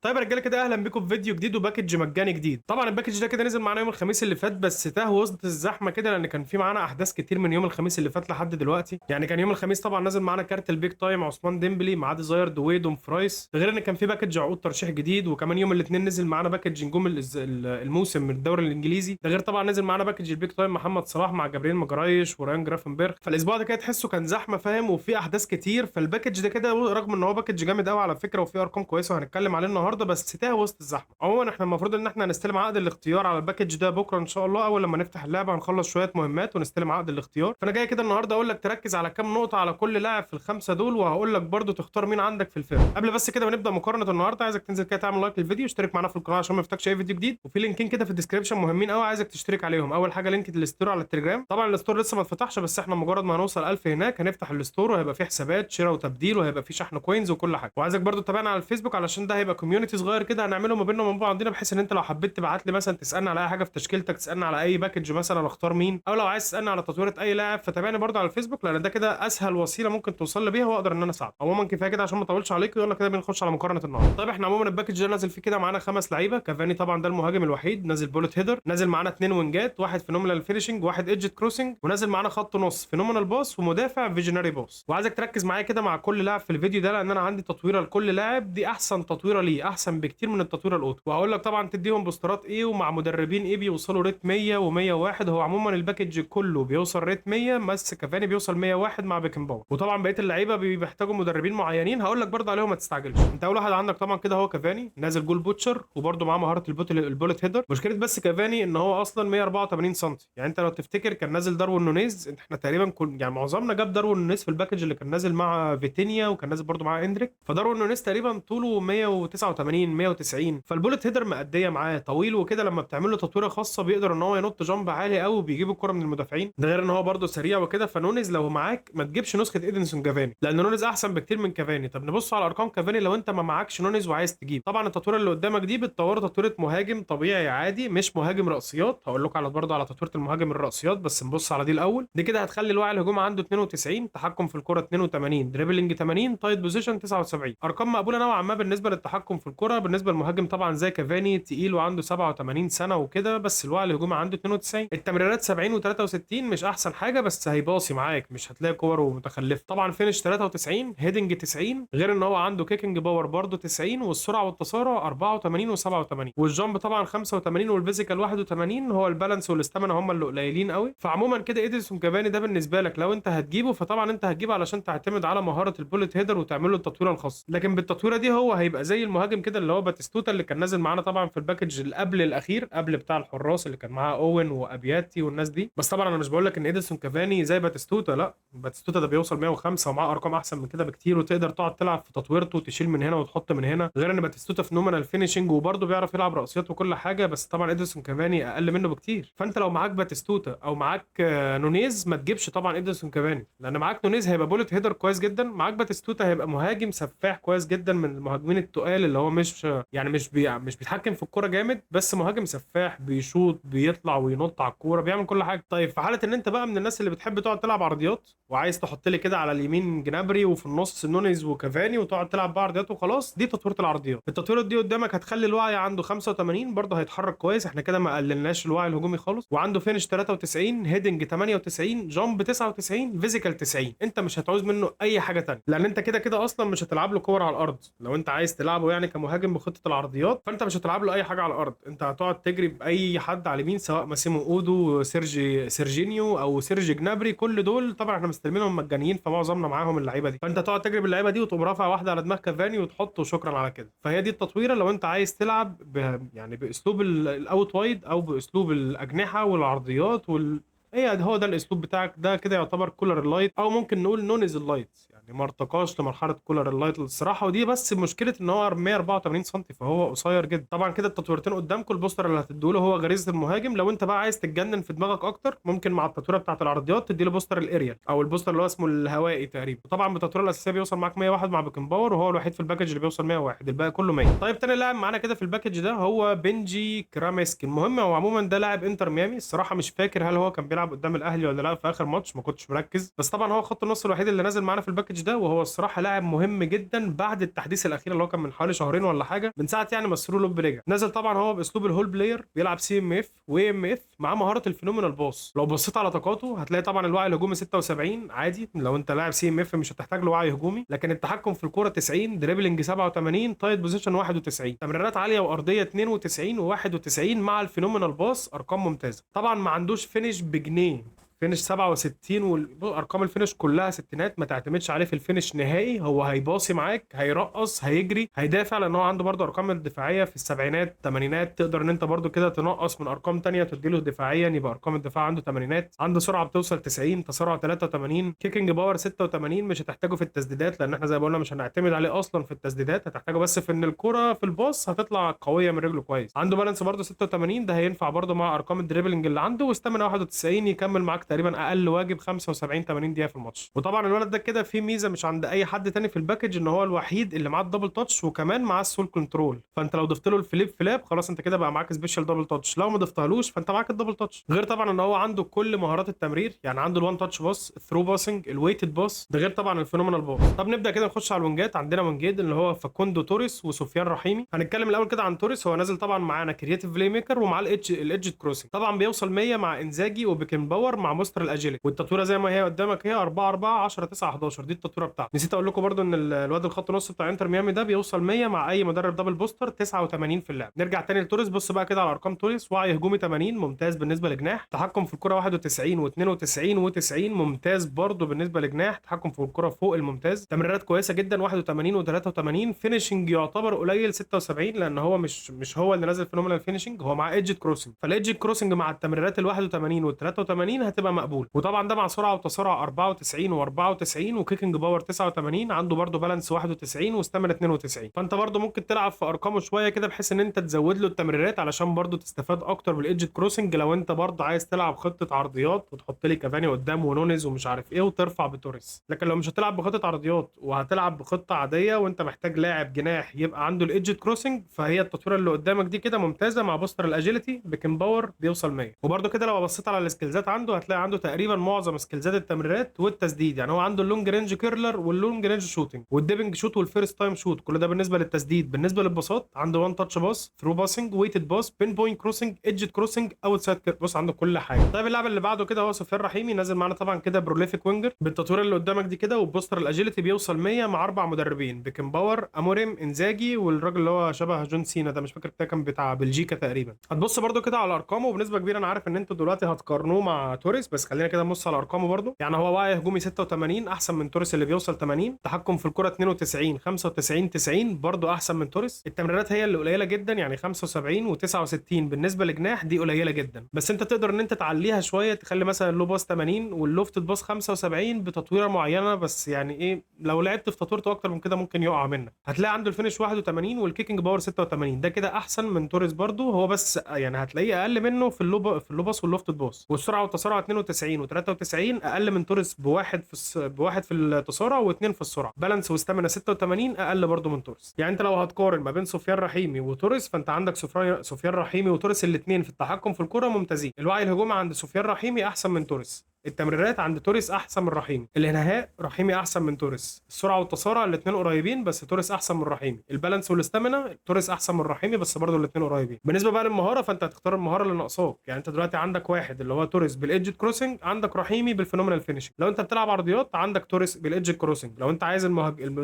طيب يا رجاله كده اهلا بيكم في فيديو جديد وباكج مجاني جديد. طبعا الباكج ده كده نزل معانا يوم الخميس اللي فات، بس تاه وسط الزحمه كده لان كان في معانا احداث كتير من يوم الخميس اللي فات لحد دلوقتي. يعني كان يوم الخميس طبعا نازل معانا كارت البيك تايم عثمان ديمبلي مع ديزاير دويد ومفرايس، ده غير ان كان في باكج عقود ترشيح جديد. وكمان يوم الاثنين نزل معانا باكج نجوم الموسم من الدوري الانجليزي، ده غير طبعا نزل معانا باكج البيك تايم محمد صلاح مع جابريل مجرايش وريان جرافنبرغ. فالاسبوع ده كده تحسه كان زحمه فاهم، وفي احداث كتير. فالباكج ده كده رغم ان هو باكج جامد قوي على فكره وفيه ارقام كويسه وهنتكلم عليه النهارده، بس تاه وسط الزحمه. عموما احنا المفروض ان احنا هنستلم عقد الاختيار على الباكج ده بكره ان شاء الله. اول لما نفتح اللعبه هنخلص شويه مهمات ونستلم عقد الاختيار. فانا جاي كده النهارده اقول لك تركز على كام نقطه على كل لاعب في الخمسه دول، وهقول لك برده تختار مين عندك في الفرقه. قبل بس كده ما نبدا مقارنه النهارده، عايزك تنزل كده تعمل لايك للفيديو واشترك معانا في القناه عشان ما يفوتكش اي فيديو جديد. وفي لينكين كده في الديسكربشن مهمين قوي عايزك تشترك عليهم. اول حاجه لينك الستور على التليجرام، طبعا الستور لسه ما اتفتحش، بس احنا مجرد ما هنوصل 1000 هناك هنفتح الستور وهيبقى فيه حسابات شراء وتبديل وهيبقى فيه شحن كوينز وكل حاجه. وعايزك برده تتابعنا على الفيسبوك علشان ده هيبقى كوميونتي صغير كده هنعمله ما بيننا وما بعضنا، بحيث ان انت لو حبيت تبعت لي مثلا تسالني على اي حاجه في تشكيلتك، تسالني على اي باكج مثلا اختار مين، او لو عايز تسالني على تطويره اي لاعب فتابعني برده على الفيسبوك، لان ده كده اسهل وسيله ممكن توصل لي بيها واقدر ان انا اساعدك. عموما كفايه كده عشان ما اطولش عليك، يلا كده بنخش على مقارنه النهارده. طيب احنا عموما الباكج ده نازل فيه كده معانا خمس لعيبه. كافاني طبعا ده المهاجم الوحيد، نازل بولت هيدر، نازل معانا اثنين وينجات، واحد فينومينال فينيشنج واحد ايدجت كروسنج، ونازل معانا خط نص فينومينال باص ومدافع فيجنري باص. وعايزك تركز معايا كده مع كل لاعب في الفيديو ده، لان انا عندي تطويره لكل لاعب، دي احسن تطويره ليه، احسن بكتير من التطويره الاوتو. وهقول لك طبعا تديهم بوسترات ايه ومع مدربين ايه بيوصلوا ريت 100 و101. هو عموما الباكج كله بيوصل ريت 100، بس كافاني بيوصل 101 مع بيكن باور. وطبعا بقيه اللعيبه بيحتاجوا مدربين معينين هقول لك برضه عليهم ما تستعجلش. انت اول واحد عندك طبعا كده هو كافاني، نازل جول بوتشر وبرضه معاه مهاره البولت هيدر. مشكله بس كافاني ان هو اصلا 184 سم، يعني انت لو تفتكر كان نازل داروين نونيز، احنا تقريبا كل يعني معظمنا جاب داروين نونيز في الباكج اللي كان نازل مع فيتينيا وكان نازل برضه مع اندريك. فداروين نونيز تقريبا طوله 189 190، فالبولت هيدر مأديه معاه طويل وكده، لما بتعمل له تطويره خاصه بيقدر ان هو ينط جامب عالي قوي وبيجيب الكره من المدافعين، ده غير ان هو برده سريع وكده. فنونيز لو معاك ما تجيبش نسخه ايدنسون كافاني، لان نونيز احسن بكتير من كافاني. طب نبص على ارقام كافاني لو انت ما معكش نونيز وعايز تجيب. طبعا التطويره اللي قدامك دي بتطوره تطويره مهاجم طبيعي عادي، مش مهاجم رأسيات. هقول لكم على برده على تطويره المهاجم الرأسيات، بس نبص على دي الاول. دي كده هتخلي الوعي الهجومي عنده 92، تحكم في الكره 82، دريبلينج 80، تايت بوزيشن 79. ارقام مقبوله نوعا ما بالنسبه للتحكم في الكره. بالنسبه للمهاجم طبعا زي كافاني تقيل وعنده 87 سنه وكده، بس الوعي الهجومي عنده 92. التمريرات 70 و63 مش احسن حاجه، بس هيباصي معاك مش هتلاقي كور متخلفه. طبعا فينش 93، هيدنج 90، غير ان هو عنده كيكنج باور برضه 90، والسرعه والتسارع 84 و87، والجامب طبعا 85، والفيزيكال 81. هو البالانس والاستامينا هم اللي قليلين قوي. فعموما كده ايدرسون كافاني ده بالنسبه لك لو انت هتجيبه، فطبعا انت هتجيبه علشان تعتمد على مهاره البوليت هيدر وتعمل له التطويره الخاصه. لكن بالتطويره دي هو هيبقى زي المهاجم كده اللي هو باتيستوتا اللي كان نازل معانا طبعا في الباكج اللي قبل الاخير، قبل بتاع الحراس اللي كان معاه اوين وابياتي والناس دي. بس طبعا انا مش بقول لك ان ايدرسون كافاني زي باتيستوتا، لا، باتيستوتا ده بيوصل 105 ومعاه ارقام احسن من كده بكتير، وتقدر تقعد تلعب في تطويرته وتشيل من هنا وتحط من هنا. غير ان باتيستوتا في نومينال فينيشنج وبرده بيعرف يلعب رأسيات وكل حاجه، بس طبعا ادرسون كافاني اقل منه بكتير. فانت لو معاك باتيستوتا او معاك نونيز ما تجيبش طبعا ادرسون كافاني، لان معاك نونيز هيبقى بولت هيدر كويس جدا، معاك باتيستوتا هيبقى مهاجم سفاح كويس جدا من المهاجمين التقال، اللي هو مش يعني مش بيتحكم في الكوره جامد، بس مهاجم سفاح بيشوط بيطلع وينط على الكوره بيعمل كل حاجه. طيب في حاله ان انت بقى من الناس اللي بتحب تقعد تلعب عرضيات وعايز تحط لي كده على اليمين جنابري وفي النص نونيز وكافاني وتقعد تلعب بقى عرضيات وخلاص، دي تطويره العرضيات. التطويره دي قدامك هتخلي الوعي عنده 85، برضه هيتحرك كويس، احنا كده ما قللناش الوعي الهجومي خالص. وعنده فينش 93، هيدنج 98، جامب 99، فيزيكال 90. انت مش هتعوز منه اي حاجه تانية، لان انت كده كده اصلا مش هتلعب له كور على الارض. لو انت عايز تلعبه يعني كمهاجم بخطه العرضيات، فانت مش هتلعب له اي حاجه على الارض، انت هتقعد تجري باي حد على اليمين، سواء ماسيمو اودو، سيرجينيو او سيرجي جنابري. كل دول طبعا احنا مستلمينهم مجانيين، فمعظمنا معاهم اللعيبه دي، فانت تقعد تجري باللعيبه دي وتقوم رافع واحده على دماغ كافاني وتحطه وشكرا على كده. فهي دي التطويره لو انت عايز تلعب يعني باسلوب الاوت وايد او باسلوب الاجنحه والعرضيات هي هو ده الاسلوب بتاعك. ده كده يعتبر كولر اللايت، او ممكن نقول نونز اللايت، يعني ما ارتقاش لمرحله كولر اللايت الصراحه. ودي بس مشكله ان هو 184 سم، فهو قصير جدا. طبعا كده التطويرتين قدامكم، البوستر اللي هتديله هو غريزه المهاجم. لو انت بقى عايز تتجنن في دماغك اكتر، ممكن مع التطويره بتاعه العرضيات تديله بوستر الاريال او البوستر اللي هو اسمه الهوائي تقريبا. طبعا بالتطويره الاساسيه بيوصل معاك 101 مع بيكن باور، وهو الوحيد في الباكج اللي بيوصل 101، الباقي كله 100. طيب تاني لاعب معانا كده في الباكج ده هو بنجي كراميسكي. المهم هو عموما ده لاعب انتر ميامي، الصراحه مش فاكر هل هو كان بيلعب قدام الاهلي ولا لا في اخر ماتش، ما كنتش مركز. بس طبعا هو خط النص الوحيد اللي نازل معانا في الباكج ده، وهو الصراحه لاعب مهم جدا بعد التحديث الاخير اللي هو كان من حوالي شهرين ولا حاجه، من ساعه يعني ما سرو لوب رجع. نازل طبعا هو باسلوب الهول بلاير، بيلعب سي ام اف واي ام اف، معاه مهاره الفينومينال باص. لو بصيت على طاقاته هتلاقي طبعا الوعي الهجومي 76 عادي، لو انت لاعب سي ام اف مش هتحتاج له وعي هجومي، لكن التحكم في الكوره 90، دريبلينج 87، تايت بوزيشن 91، تمريرات عاليه وارضيه 92 و91 مع الفينومينال باص، ارقام ممتازه. طبعا ما عندوش فينش بجنيه، فينش 67 والارقام الفينش كلها ستينات، ما تعتمدش عليه في الفينش نهائي. هو هيباصي معاك، هيرقص، هيجري، هيدافع، لان هو عنده برضه ارقام الدفاعيه في السبعينات الثمانينات، تقدر ان انت برضه كده تنقص من ارقام تانية تديله دفاعيا يبقى ارقام الدفاع عنده ثمانينات. عنده سرعه بتوصل 90، تسارع 83، كيكنج باور 86، مش هتحتاجه في التسديدات لان احنا زي ما قلنا مش هنعتمد عليه اصلا في التسديدات، هتحتاجه بس في ان الكره في الباص هتطلع قويه من رجله كويس. عنده بالانس برضه 86، ده هينفع برضه مع ارقام الدريبلينج اللي عنده، واستامينا 91 يكمل معاك تقريبا اقل واجب 75 80 دقيقه في الماتش. وطبعا الولد ده كده فيه ميزه مش عند اي حد تاني في الباكج، ان هو الوحيد اللي معاه الدبل تاتش وكمان معاه السول كنترول، فانت لو ضفت له الفليب فلاب خلاص انت كده بقى معاك سبيشال دبل تاتش، لو ما ضفتهالوش فانت معاك الدبل تاتش. غير طبعا ان هو عنده كل مهارات التمرير، يعني عنده الوان تاتش باص، الثرو باسنج، الويتد باص، ده غير طبعا الفينومينال باص. طب نبدا كده نخش على الوينجات. عندنا وينجين اللي هو فاكوندو توريس وسفيان رحيمي. هنتكلم الاول كده عن توريس. هو نازل طبعا معانا كرياتيف بلاي ميكر ومعاه الايدج كروسنج، طبعا بيوصل 100 مع انزاجي وبيكن باور مع مستر الاجيلي، والتطويره زي ما هي قدامك هي 4 4 10 9 11، دي التطويره بتاعته. نسيت اقول لكم برده ان الواد الخط نص بتاع انتر ميامي ده بيوصل 100 مع اي مدرب دبل بوستر، 89 في اللعب. نرجع تاني لتوريس، بص بقى كده على ارقام توريس. وعي هجومي 80 ممتاز بالنسبه لجناح، تحكم في الكره 91 و92 و90 ممتاز برده بالنسبه لجناح، تحكم في الكره فوق الممتاز، تمريرات كويسه جدا 81 و83، فينيشنج يعتبر قليل 76 لان هو مش هو اللي نازل فينومينال فينيشنج، هو معاه ايدج كروسنج، فالايدج كروسنج مع التمريرات ال 81 وال 83 هتبقى مقبول. وطبعا ده مع سرعه وتسارع 94 و94 وكيكنج باور 89، عنده برده بالانس 91 واستامينا 92، فانت برده ممكن تلعب في ارقامه شويه كده بحيث ان انت تزود له التمريرات علشان برده تستفاد اكتر بالايدج كروسنج، لو انت برده عايز تلعب خطه عرضيات وتحط لي كافاني قدام ونونيز ومش عارف ايه وترفع بتوريس. لكن لو مش هتلعب بخطه عرضيات وهتلعب بخطه عاديه وانت محتاج لاعب جناح يبقى عنده الايدج كروسنج، فهي التطويره اللي قدامك دي كده ممتازه مع بوستر الاجيلتي بكن باور بيوصل 100. وبرده كده لو بصيت على السكيلزات عنده هتلاقي عنده تقريبا معظم سكيلزات التمريرات والتسديد، يعني هو عنده اللونج رينج كيرلر واللونج رينج شوتنج والديبنج شوت والفيرست تايم شوت، كل ده بالنسبه للتسديد. بالنسبه للباصات عنده وان تاتش باص، ثرو باسنج، ويتد باص، بين بوينت كروسنج، ايدج كروسنج، اوت سايد كير، بص عنده كل حاجه. طيب اللاعب اللي بعده كده هو سفيان رحيمي، نازل معانا طبعا كده بروليفيك وينجر بالتطوير اللي قدامك دي كده، وبوستر الاجيلتي بيوصل 100 مع اربع مدربين، بيكن باور، اموريم، انزاجي، والراجل اللي هو شبه جون سينا ده مش فاكر ده كان بتاع بلجيكا تقريبا. هتبص برده كده على ارقامه، وبنسبه كبيره انا عارف ان انتوا دلوقتي هتقارنوه مع توريس، بس خلينا كده نبص على ارقامه برده. يعني هو وعي هجومي 86 احسن من توريس اللي بيوصل 80، تحكم في الكره 92 95 90 برده احسن من توريس. التمريرات هي اللي قليله جدا، يعني 75 و69 بالنسبه لجناح دي قليله جدا، بس انت تقدر ان انت تعليها شويه، تخلي مثلا اللو باس 80 واللوفت باس 75 بتطويره معينه، بس يعني ايه لو لعبت في تطويرته اكتر من كده ممكن يقع منك. هتلاقي عنده الفينش 81 والكيكنج باور 86، ده كده احسن من توريس برده، هو بس يعني هتلاقيه اقل منه في اللو باس واللوفت باس، والسرعه والتسارع 92 و93 اقل من توريس بواحد في التسارع واثنين في السرعه. بالانس واستامينا 86 اقل برده من توريس. يعني انت لو هتقارن ما بين سفيان رحيمي وتوريس فانت عندك سفيان رحيمي وتوريس الاثنين في التحكم في الكره ممتازين. الوعي الهجومي عند سفيان رحيمي احسن من توريس، التمريرات عند توريس احسن من رحيمي، الانهاء رحيمي احسن من توريس، السرعه والتسارع الاثنين قريبين بس توريس احسن من رحيمي، البالانس والاستامينا توريس احسن من رحيمي بس برضه الاثنين قريبين. بالنسبه بقى للمهاره فانت هتختار المهاره اللي ناقصاك، يعني انت دلوقتي عندك واحد اللي هو توريس بالايدج كروسنج، عندك رحيمي بالفينومينال فينيشنج. لو انت بتلعب عرضيات عندك توريس بالايدج كروسنج، لو انت عايز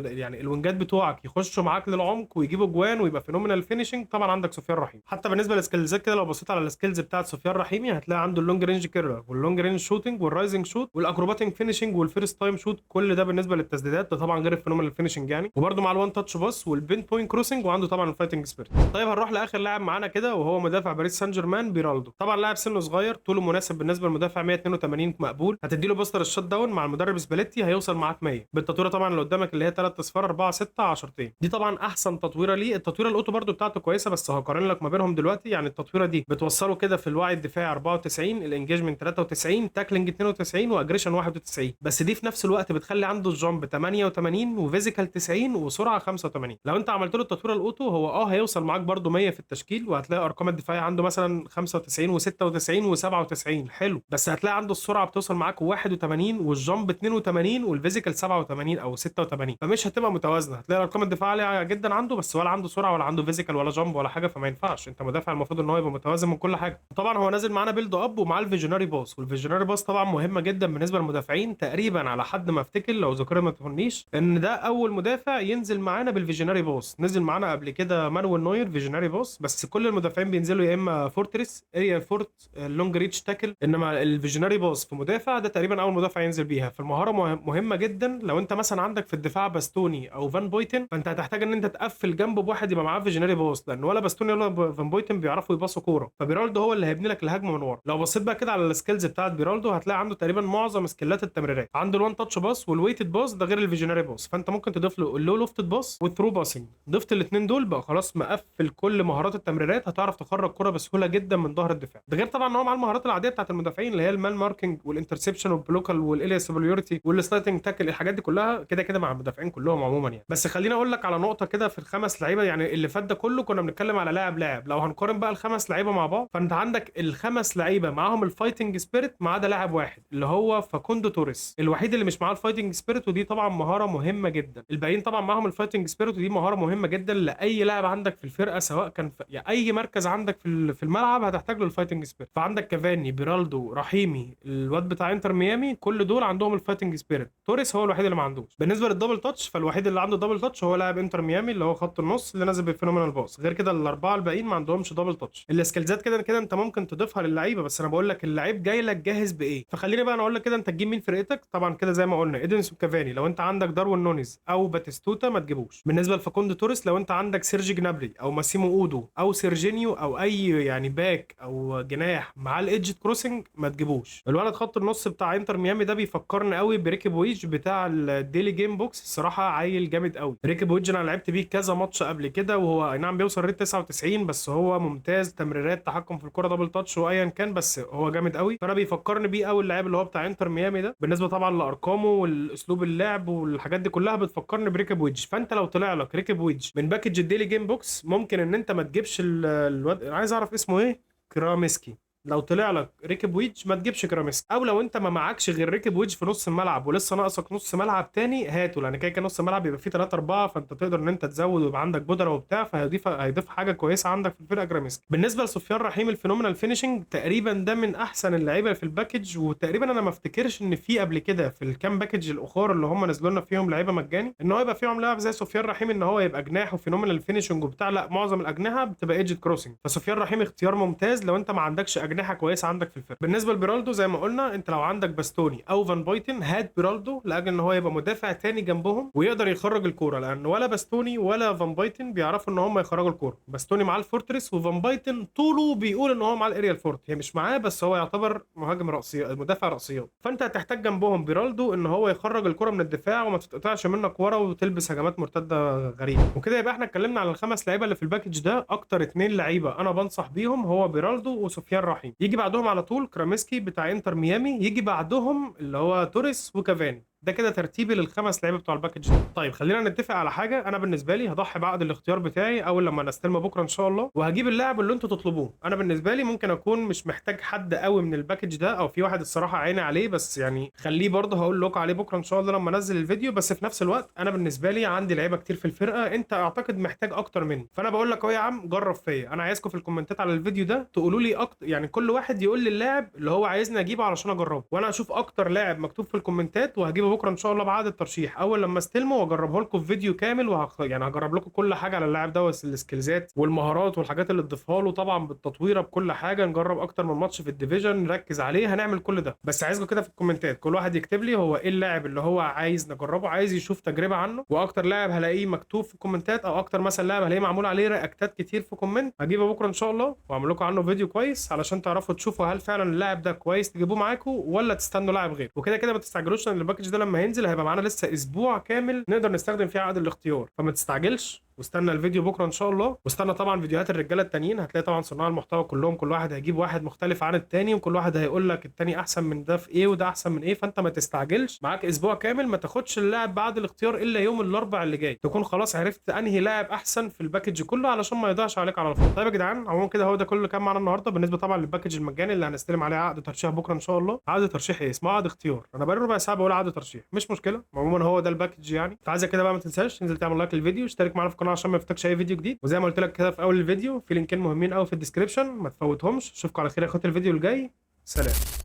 يعني الوينجات بتوعك يخشوا معاك للعمق ويجيبوا جوان ويبقى فينومينال فينيشنج طبعا عندك سفيان رحيمي. حتى بالنسبه للسكيلزات كده لو بصيت على السكيلز بتاعت سفيان رحيمي هتلاقي عنده اللونج رينج كيرلر واللونج رينج شوتنج والرايزنج شوت والاكروباتيك فينيشنج والفيرست تايم شوت، كل ده بالنسبه للتسديدات، ده طبعا غير الفينومينال فينيشنج يعني، وبرده مع الوان تاتش باس والبين بوينت كروسنج، وعنده طبعا الفايتنج سبيريت. طيب هنروح لاخر لاعب معانا كده وهو مدافع باريس سان جيرمان بيرالدو. طبعا لاعب سنه صغير، طوله مناسب بالنسبه للمدافع 182 مقبول، هتديله بوستر الشوت داون مع المدرب سباليتي هيوصل معاك 100 بالتطويره طبعا اللي قدامك اللي هي 3 اصفار 4 6 10، دي طبعا احسن تطويره ليه. التطويره الاوتو برده بتاعته كويسه بس هقارن لك ما بينهم دلوقتي. يعني التطويره دي بتوصله كده في الوعي الدفاعي 94، الانجيجمنت 93، تاكلينج 92 واجريشن 91، بس دي في نفس الوقت بتخلي عنده الجامب 88 وفيزيكال 90 وسرعه 85. لو انت عملت له التطوير الاوتو هو هيوصل معاك برده 100 في التشكيل، وهتلاقي ارقام الدفاعيه عنده مثلا 95 و96 و97 حلو، بس هتلاقي عنده السرعه بتوصل معاك 81 والجامب 82 والفيزيكال 87 او 86، فمش هتبقى متوازنه. هتلاقي الارقام الدفاعيه عاليه جدا عنده، بس ولا عنده سرعه ولا عنده فيزيكال ولا جامب ولا حاجه، فما ينفعش. انت مدافع المفروض ان هو يبقى متوازن من كل حاجه. طبعا هو نازل معانا بيلد اب ومعاه الفيجنري باس، والفيجنري باس طبعا مهمه جدا بالنسبه للمدافعين. تقريبا على حد ما افتكر لو ذاكرتي ما تخنيش ان ده اول مدافع ينزل معانا بالفيجنري باس. نزل معانا قبل كده مانويل نوير فيجنري باس، بس كل المدافعين بينزلوا يا اما فورتريس اريال فورت لونج ريتش تاكل، انما الفيجنري باس في مدافع ده تقريبا اول مدافع ينزل بيها. فالمهاره مهمه جدا. لو انت مثلا عندك في الدفاع باستوني او فان بويتن، فانت هتحتاج ان انت تقفل جنبه بواحد يبقى معاه فيجنري باس، لان ولا باستوني ولا فان بويتن بيعرفوا يباصوا كوره، فبيرالدو هو اللي هيبني لك الهجمه من ورا. لو بصيت بقى كده على السكيلز بتاعت بيرالدو هتلاقي عنده تقريبا معظم سكيلات التمريرات، عنده الوان تاتش باس والويتد باس ده غير الفيجنري باس، فانت ممكن تضيف له اللو لوفتد باس والثرو باسنج. ضفت الاثنين دول بقى خلاص مقفل كل مهارات التمريرات، هتعرف تخرج كرة بسهوله جدا من ظهر الدفاع. ده غير طبعا ان هو مع المهارات العاديه بتاعت المدافعين اللي هي المان ماركينج والانترسبشن والبلوكال والاليا سوبريورتي والسلايتنج تاكل، الحاجات دي كلها كده كده مع المدافعين كلهم عموما يعني. بس خليني اقول لك على نقطه كده في الخمس لعيبه، يعني اللي فات ده كله كنا بنتكلم على لاعب، لو هنقارن بقى الخمس لعيبه مع بعض، فانت عندك الخمس لعيبه معاهم الفايتنج سبيريت ما عدا لاعب واحد اللي هو فاكوندو توريس، الوحيد اللي مش معاه الفايتنج سبيريت، ودي طبعا مهاره مهمه جدا. الباقيين طبعا معاهم الفايتنج سبيريت، ودي مهاره مهمه جدا لاي لاعب عندك في الفرقه، سواء كان في يعني اي مركز عندك في الملعب هتحتاج له الفايتنج سبيريت. فعندك كافاني، بيرالدو، رحيمي، الواد بتاع انتر ميامي، كل دول عندهم الفايتنج سبيريت. توريس هو الوحيد اللي ما عندوش. بالنسبه للدبل تاتش، فالوحيد اللي عنده دبل تاتش هو لاعب انتر ميامي اللي هو خط النص اللي نازل بالفينومينال باص، غير كده الاربعه الباقيين ما عندهمش دبل تاتش. السكيلزات كده كده انت ممكن تضيفها للعيبه، بس انا بقول لك اللعيب جاي لك جاهز بايه. فخليني بقى انا اقول لك كده انت تجيب مين فرقتك. طبعا كده زي ما قلنا ايدنس وكافاني لو انت عندك داروين نونيز او باتيستوتا ما تجيبوش. بالنسبه لفاكوندو توريس لو انت عندك سيرجي جنابري او ماسيمو اودو او سيرجينيو او اي يعني باك او جناح مع الايدج كروسنج ما تجيبوش. الولد خط النص بتاع انتر ميامي ده بيفكرني قوي بريكي بويج بتاع الديلي جيم بوكس، الصراحه عيل جامد قوي. ريكي بويج انا لعبت بيه كذا ماتش قبل كده، وهو اي نعم بيوصل ريت 99 بس هو ممتاز، تمريرات، تحكم في الكره، دبل تاتش وايا كان، بس هو جامد قوي. فانا بيفكرني بيه قوي اللاعب اللي هو بتاع انتر ميامي ده. بالنسبه طبعا لارقامه والاسلوب اللعب والحاجات دي كلها بتفكرني بريكي بويج. فانت لو طلع لك ريكي بويج من باكج الديلي جيم بوكس ممكن ان انت ما تجيبش الواد، انا عايز اعرف اسمه ايه، كرامسكي. لو طلع لك ريكب ويدج ما تجيبش كراميسكي، او لو انت ما معكش غير ريكب ويدج في نص الملعب ولسه ناقصك نص ملعب تاني هاته، لان كده كده نص الملعب بيبقى فيه 3 4، فانت تقدر ان انت تزود ويبقى عندك بودره وبتاع، هيضيف حاجه كويسه عندك في الفرقه كراميسكي. بالنسبه لسفيان رحيم الفينومينال فينيشنج تقريبا ده من احسن اللعيبه في الباكج، وتقريبا انا ما افتكرش ان في قبل كده في الكام باكج الاخر اللي هم نزلوا لنا فيهم لعيبه مجاني ان هو يبقى فيهم لاعب زي سفيان رحيم ان هو يبقى جناح وفينومينال فينيشنج وبتاع. لا، معظم الاجنحه بتبقى ايدج كروسنج، فسفيان رحيم اختيار ممتاز لو انت ما عندكش اجنحه كويسه عندك في الفرقه. بالنسبه لبيرالدو زي ما قلنا، انت لو عندك باستوني او فان بويتن هات بيرالدو لاجل ان هو يبقى مدافع تاني جنبهم ويقدر يخرج الكوره، لان ولا باستوني ولا فان بويتن بيعرفوا ان هم يخرجوا الكوره. باستوني معاه الفورتريس، وفان بويتن طوله بيقول ان هو معاه الاريال فورت، هي مش معاه بس هو يعتبر مهاجم راسي، مدافع راسيات. فانت هتحتاج جنبهم بيرالدو ان هو يخرج الكوره من الدفاع وما تتقطعش منك ورا وتلبس هجمات مرتده غريبه. وكده يبقى احنا اتكلمنا على الخمس لعيبه اللي في الباكج ده. اكتر اتنين لعيبه انا بنصح بيهم هو بيرالدو وسفيان رحيم، يجي بعدهم على طول كراميسكي بتاع انتر ميامي، يجي بعدهم اللي هو توريس وكافاني. ده كده ترتيبي للخمس لعيبه بتوع الباكج ده. طيب خلينا نتفق على حاجه، انا بالنسبه لي هضحي بعقد الاختيار بتاعي اول لما نستلمه بكره ان شاء الله، وهجيب اللاعب اللي انتوا تطلبوه. انا بالنسبه لي ممكن اكون مش محتاج حد قوي من الباكج ده، او في واحد الصراحه عيني عليه بس يعني خليه برضه هقول لكم عليه بكره ان شاء الله لما انزل الفيديو. بس في نفس الوقت انا بالنسبه لي عندي لعيبه كتير في الفرقه، انت اعتقد محتاج اكتر مني، فانا بقول لك اهو يا عم جرب فيا. انا عايزكم في الكومنتات على الفيديو ده تقولوا لي اكتر، يعني كل واحد يقول لي اللاعب اللي هو عايزني اجيبه علشان اجربه، وانا اشوف اكتر لاعب مكتوب في الكومنتات وهجيبه بكره ان شاء الله بعد الترشيح اول لما استلمه واجربه لكم في فيديو كامل، يعني هجرب لكم كل حاجه على اللاعب ده، السكيلزات والمهارات والحاجات اللي تضيفها له، طبعا بالتطويره بكل حاجه، نجرب اكتر من ماتش في الديفيجن نركز عليه، هنعمل كل ده. بس عايزكم كده في الكومنتات كل واحد يكتب لي هو ايه اللاعب اللي هو عايز نجربه، عايز يشوف تجربه عنه، واكتر لاعب هلاقيه مكتوب في الكومنتات او اكتر مثلا لاعب هلاقيه معمول عليه رياكتات كتير في كومنت هجيبه بكره ان شاء الله واعمل لكم عنه فيديو كويس علشان تعرفوا تشوفوا هل فعلا اللاعب ده كويس تجيبوه معاكم ولا تستنوا لاعب غيره. وكده كده ما تستعجلوش، لان الباكج ده لما هينزل هيبقى معانا لسه اسبوع كامل نقدر نستخدم فيه عقد الاختيار، فما تستعجلش واستنى الفيديو بكره ان شاء الله، واستنى طبعا فيديوهات الرجاله التانيين. هتلاقي طبعا صناع المحتوى كلهم كل واحد هيجيب واحد مختلف عن التاني، وكل واحد هيقول لك التاني احسن من ده في ايه وده احسن من ايه. فانت ما تستعجلش، معاك اسبوع كامل، ما تاخدش اللاعب بعد الاختيار الا يوم الاربع اللي جاي، تكون خلاص عرفت انهي لاعب احسن في الباكج كله علشان ما يضيعش عليك على الفاضي. طيب يا جدعان، عموما كده هو ده كل اللي كان معانا النهارده بالنسبه طبعا للباكج المجاني اللي هنستلم عليه عقد ترشيح بكره ان شاء الله. عقد ترشيح ايه اسمه؟ عقد اختيار. انا بقالي ربع ساعه بقول عقد ترشيح، مش مشكله، عموما هو ده الباكج يعني. فعايزك كده بقى ما تنساش تنزل تعمل لايك للفيديو، اشترك معانا في القناه عشان ما يفوتكش اي فيديو جديد، وزي ما قلت لك كده في اول الفيديو في لينكين مهمين قوي في الديسكربشن، ما تفوتهمش. اشوفكم على خير يا اخواتي الفيديو الجاي، سلام.